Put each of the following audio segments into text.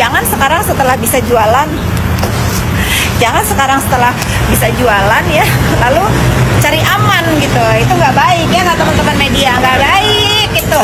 Jangan sekarang setelah bisa jualan, ya, lalu cari aman gitu. Itu nggak baik ya, kata teman-teman media, nggak baik gitu.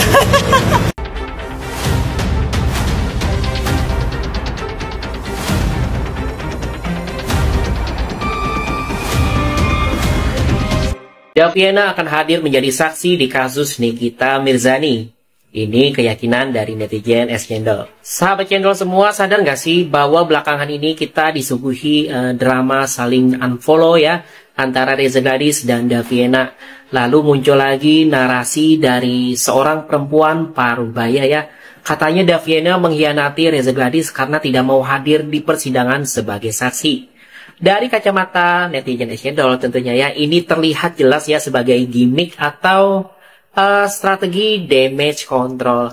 Daviana akan hadir menjadi saksi di kasus Nikita Mirzani. Ini keyakinan dari netizen Es Cendol. Sahabat Cendol semua, sadar nggak sih bahwa belakangan ini kita disuguhi drama saling unfollow ya antara Reza Gladys dan Daviana. Lalu muncul lagi narasi dari seorang perempuan parubaya ya. Katanya Daviana mengkhianati Reza Gladys karena tidak mau hadir di persidangan sebagai saksi. Dari kacamata netizen Es Cendol tentunya ya, ini terlihat jelas ya sebagai gimmick atau strategi damage control.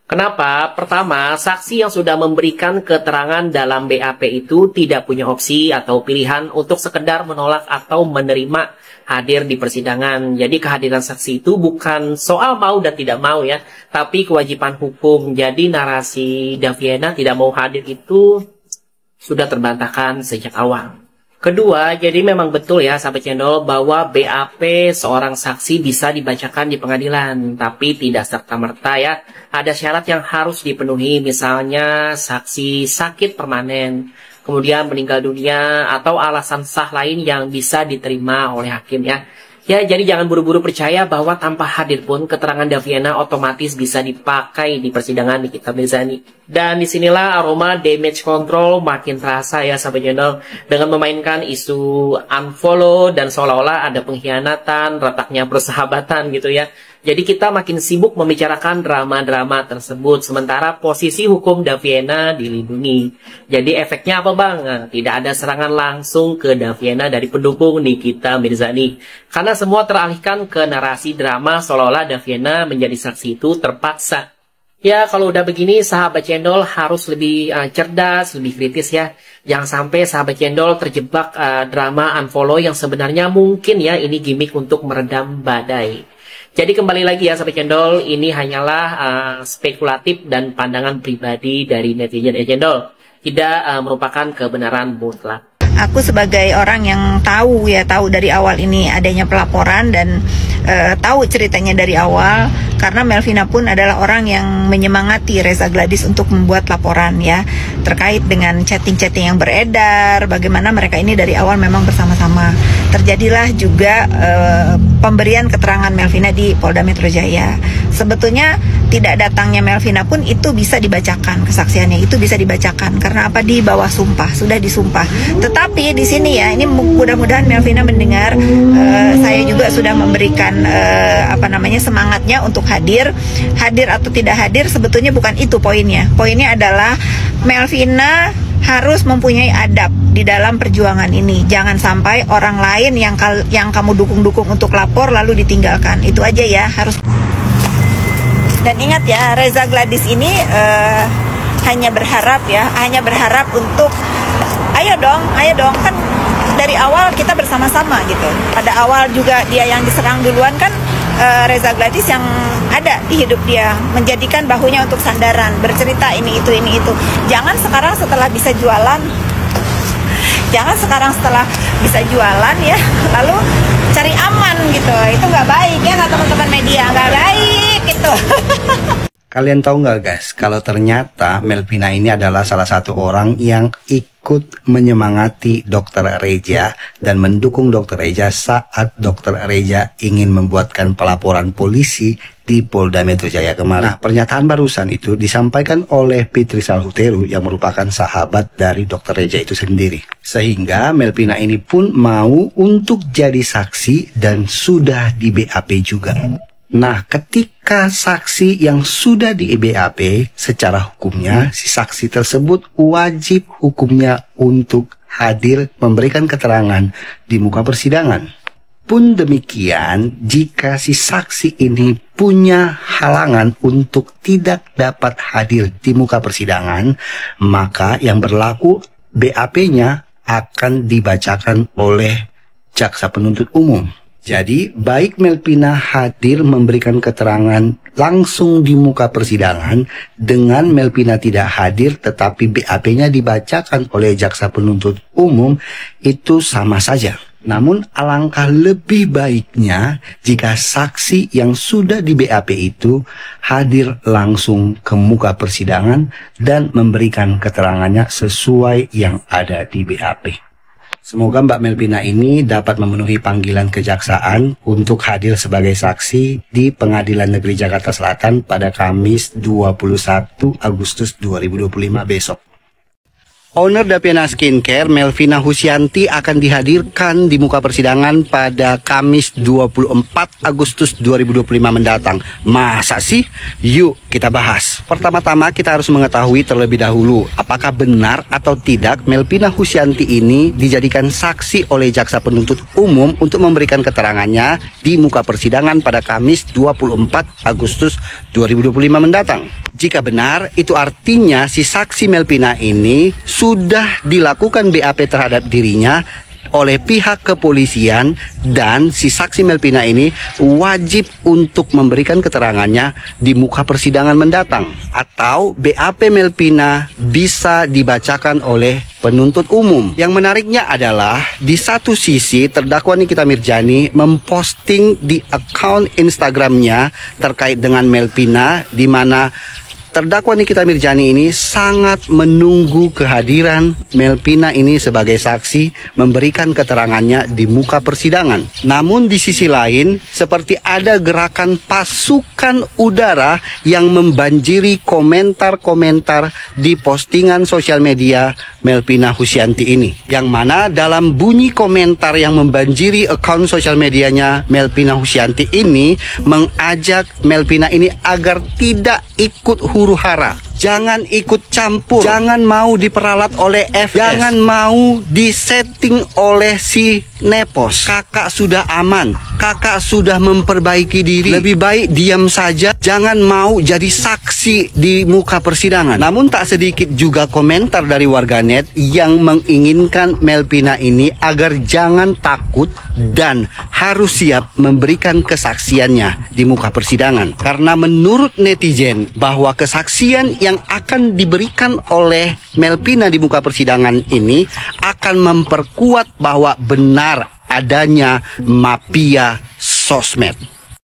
Kenapa? Pertama, saksi yang sudah memberikan keterangan dalam BAP itu tidak punya opsi atau pilihan untuk sekedar menolak atau menerima hadir di persidangan. Jadi kehadiran saksi itu bukan soal mau dan tidak mau ya, tapi kewajiban hukum. Jadi narasi Daviana tidak mau hadir itu sudah terbantahkan sejak awal. Kedua, jadi memang betul ya sahabat Cendol bahwa BAP seorang saksi bisa dibacakan di pengadilan, tapi tidak serta-merta ya. Ada syarat yang harus dipenuhi, misalnya saksi sakit permanen, kemudian meninggal dunia, atau alasan sah lain yang bisa diterima oleh hakim ya. Ya, jadi jangan buru-buru percaya bahwa tanpa hadir pun keterangan Daviana otomatis bisa dipakai di persidangan Nikita Mirzani. Dan disinilah aroma damage control makin terasa ya sahabat Cendol, dengan memainkan isu unfollow dan seolah-olah ada pengkhianatan, retaknya persahabatan gitu ya. Jadi kita makin sibuk membicarakan drama-drama tersebut, sementara posisi hukum Daviana dilindungi. Jadi efeknya apa bang? Nah, tidak ada serangan langsung ke Daviana dari pendukung Nikita Mirzani. Karena semua teralihkan ke narasi drama seolah-olah Daviana menjadi saksi itu terpaksa. Ya kalau udah begini sahabat Cendol harus lebih cerdas, lebih kritis ya. Jangan sampai sahabat Cendol terjebak drama unfollow yang sebenarnya mungkin ya ini gimmick untuk meredam badai. Jadi kembali lagi ya sahabat Cendol, ini hanyalah spekulatif dan pandangan pribadi dari netizen Es Cendol, tidak merupakan kebenaran mutlak. Aku sebagai orang yang tahu dari awal ini adanya pelaporan dan tahu ceritanya dari awal, karena Melvina pun adalah orang yang menyemangati Reza Gladys untuk membuat laporan ya, terkait dengan chatting-chatting yang beredar, bagaimana mereka ini dari awal memang bersama-sama. Terjadilah juga pemberian keterangan Melvina di Polda Metro Jaya. Sebetulnya tidak datangnya Melvina pun itu bisa dibacakan, kesaksiannya itu bisa dibacakan karena apa, di bawah sumpah, sudah disumpah. Tetapi di sini ya, ini mudah-mudahan Melvina mendengar, saya juga sudah memberikan semangatnya untuk hadir atau tidak hadir, sebetulnya bukan itu poinnya. Poinnya adalah Melvina harus mempunyai adab di dalam perjuangan ini. Jangan sampai orang lain yang kamu dukung-dukung untuk lapor lalu ditinggalkan. Itu aja ya, harus. Dan ingat ya, Reza Gladys ini hanya berharap untuk ayo dong, kan dari awal kita bersama-sama gitu. Pada awal juga dia yang diserang duluan kan, Reza Gladys yang ada di hidup dia, menjadikan bahunya untuk sandaran, bercerita ini itu. Jangan sekarang setelah bisa jualan ya, lalu cari aman gitu. Itu nggak baik ya, kata teman-teman media, nggak baik gitu. Kalian tahu nggak guys, kalau ternyata Melvina ini adalah salah satu orang yang ikut menyemangati Dr. Reza dan mendukung Dr. Reza saat Dr. Reza ingin membuatkan pelaporan polisi di Polda Metro Jaya kemarin. Nah, pernyataan barusan itu disampaikan oleh Fitri Salhuteru yang merupakan sahabat dari Dr. Reza itu sendiri. Sehingga Melvina ini pun mau untuk jadi saksi dan sudah di BAP juga. Nah, ketika saksi yang sudah di BAP, secara hukumnya si saksi tersebut wajib hukumnya untuk hadir memberikan keterangan di muka persidangan. Pun demikian, jika si saksi ini punya halangan untuk tidak dapat hadir di muka persidangan, maka yang berlaku BAP-nya akan dibacakan oleh jaksa penuntut umum. Jadi, baik Melvina hadir memberikan keterangan langsung di muka persidangan dengan Melvina tidak hadir tetapi BAP-nya dibacakan oleh jaksa penuntut umum, itu sama saja. Namun alangkah lebih baiknya jika saksi yang sudah di BAP itu hadir langsung ke muka persidangan dan memberikan keterangannya sesuai yang ada di BAP. Semoga Mbak Melvina ini dapat memenuhi panggilan kejaksaan untuk hadir sebagai saksi di Pengadilan Negeri Jakarta Selatan pada Kamis 21 Agustus 2025 besok. Owner Dapiana Skincare, Melvina Husyanti, akan dihadirkan di muka persidangan pada Kamis 24 Agustus 2025 mendatang. Masa sih? Yuk kita bahas. Pertama-tama kita harus mengetahui terlebih dahulu apakah benar atau tidak Melvina Husyanti ini dijadikan saksi oleh jaksa penuntut umum untuk memberikan keterangannya di muka persidangan pada Kamis 24 Agustus 2025 mendatang. Jika benar, itu artinya si saksi Melvina ini sudah dilakukan BAP terhadap dirinya oleh pihak kepolisian dan si saksi Melvina ini wajib untuk memberikan keterangannya di muka persidangan mendatang. Atau BAP Melvina bisa dibacakan oleh penuntut umum. Yang menariknya adalah di satu sisi terdakwa Nikita Mirzani memposting di akun Instagramnya terkait dengan Melvina, di mana terdakwa Nikita Mirzani ini sangat menunggu kehadiran Melvina ini sebagai saksi memberikan keterangannya di muka persidangan. Namun di sisi lain, seperti ada gerakan pasukan udara yang membanjiri komentar-komentar di postingan sosial media Melvina Husyanti ini. Yang mana dalam bunyi komentar yang membanjiri akun sosial medianya Melvina Husyanti ini mengajak Melvina ini agar tidak ikut huru hara, jangan ikut campur, jangan mau diperalat oleh FS, jangan mau disetting oleh si Nepos. Kakak sudah aman, kakak sudah memperbaiki diri, lebih baik diam saja, jangan mau jadi saksi di muka persidangan. Namun tak sedikit juga komentar dari warganet yang menginginkan Melvina ini agar jangan takut dan harus siap memberikan kesaksiannya di muka persidangan. Karena menurut netizen bahwa kesaksian yang akan diberikan oleh Melvina di muka persidangan ini akan memperkuat bahwa benar adanya mafia sosmed.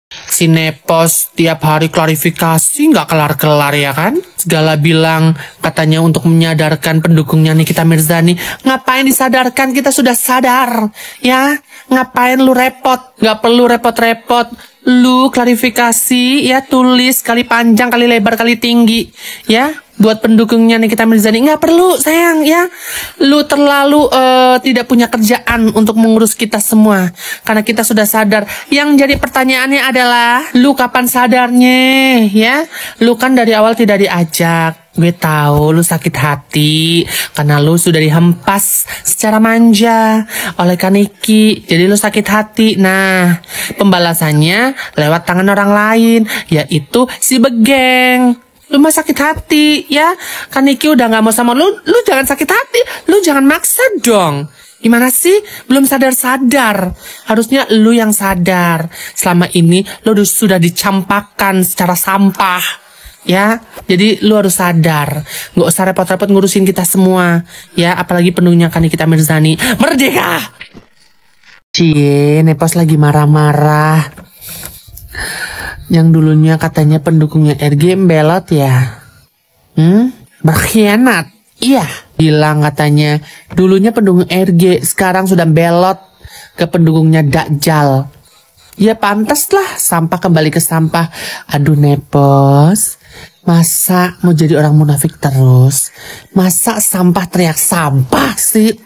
Si Nepos tiap hari klarifikasi nggak kelar-kelar ya kan? Segala bilang katanya untuk menyadarkan pendukungnya Nikita Mirzani. Ngapain disadarkan? Kita sudah sadar ya. Ngapain lu repot? Nggak perlu repot-repot. Lu klarifikasi ya, tulis kali panjang kali lebar kali tinggi ya. Buat pendukungnya Nikita Mirzani nggak perlu sayang ya. Lu terlalu tidak punya kerjaan untuk mengurus kita semua. Karena kita sudah sadar. Yang jadi pertanyaannya adalah lu kapan sadarnya ya? Lu kan dari awal tidak diajak. Gue tahu lu sakit hati karena lu sudah dihempas secara manja oleh Kaniki. Jadi lu sakit hati. Nah, pembalasannya lewat tangan orang lain, yaitu si Begeng. Lu mah sakit hati ya, Kaniki udah gak mau sama lu jangan sakit hati, lu jangan maksa dong. Gimana sih? Belum sadar-sadar. Harusnya lu yang sadar. Selama ini lu sudah dicampakkan secara sampah ya. Jadi lu harus sadar. Gak usah repot-repot ngurusin kita semua ya, apalagi penuhnya Nikita Mirzani. Merdeka! Cie, Nepos lagi marah-marah. Yang dulunya katanya pendukungnya RG belot ya. Berkhianat. Iya, bilang katanya dulunya pendukung RG, sekarang sudah belot ke pendukungnya Dajjal. Ya pantas lah, sampah kembali ke sampah. Aduh Nepos, masa mau jadi orang munafik terus? Masa sampah teriak sampah sih?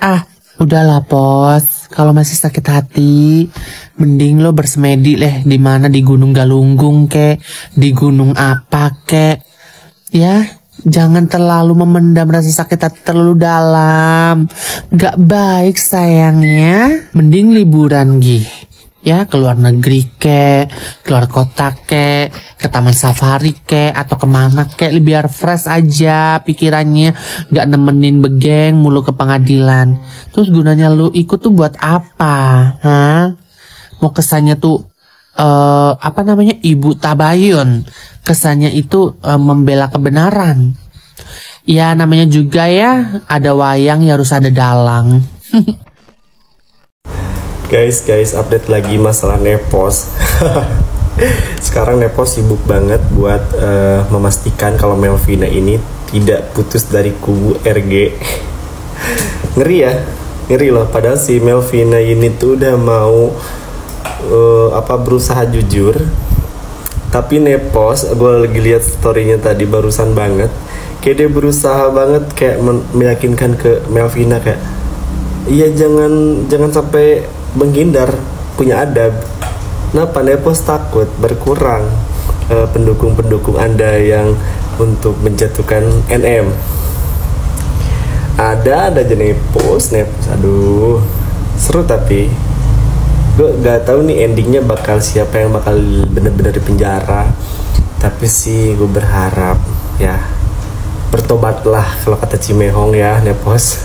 Udahlah Pos, kalau masih sakit hati, mending lo bersemedi di mana, di Gunung Galunggung kek, di gunung apa kek, ya. Jangan terlalu memendam rasa sakit hati terlalu dalam, gak baik sayangnya. Mending liburan ya, ke luar negeri kek, keluar kota kek, ke taman safari kek, atau kemana kek, biar fresh aja pikirannya, gak nemenin Begeng mulu ke pengadilan. Terus gunanya lu ikut tuh buat apa? mau kesannya tuh apa namanya, ibu tabayun, kesannya itu membela kebenaran. Ya namanya juga ya, ada wayang ya harus ada dalang. Guys, update lagi masalah Nepos. Sekarang Nepos sibuk banget buat memastikan kalau Melvina ini tidak putus dari kubu RG. Ngeri ya, ngeri loh. Padahal si Melvina ini tuh udah mau berusaha jujur, tapi Nepos, gue lagi lihat storynya tadi barusan banget, kayak dia berusaha banget kayak meyakinkan ke Melvina kayak, iya jangan sampai menghindar, punya adab. Kenapa Nepos takut berkurang pendukung Anda yang untuk menjatuhkan NM? Ada aja Nepos, aduh seru. Tapi gue gak tahu nih endingnya bakal siapa yang bakal bener-bener di penjara. Tapi sih gue berharap ya bertobatlah kalau kata Cimehong ya Nepos.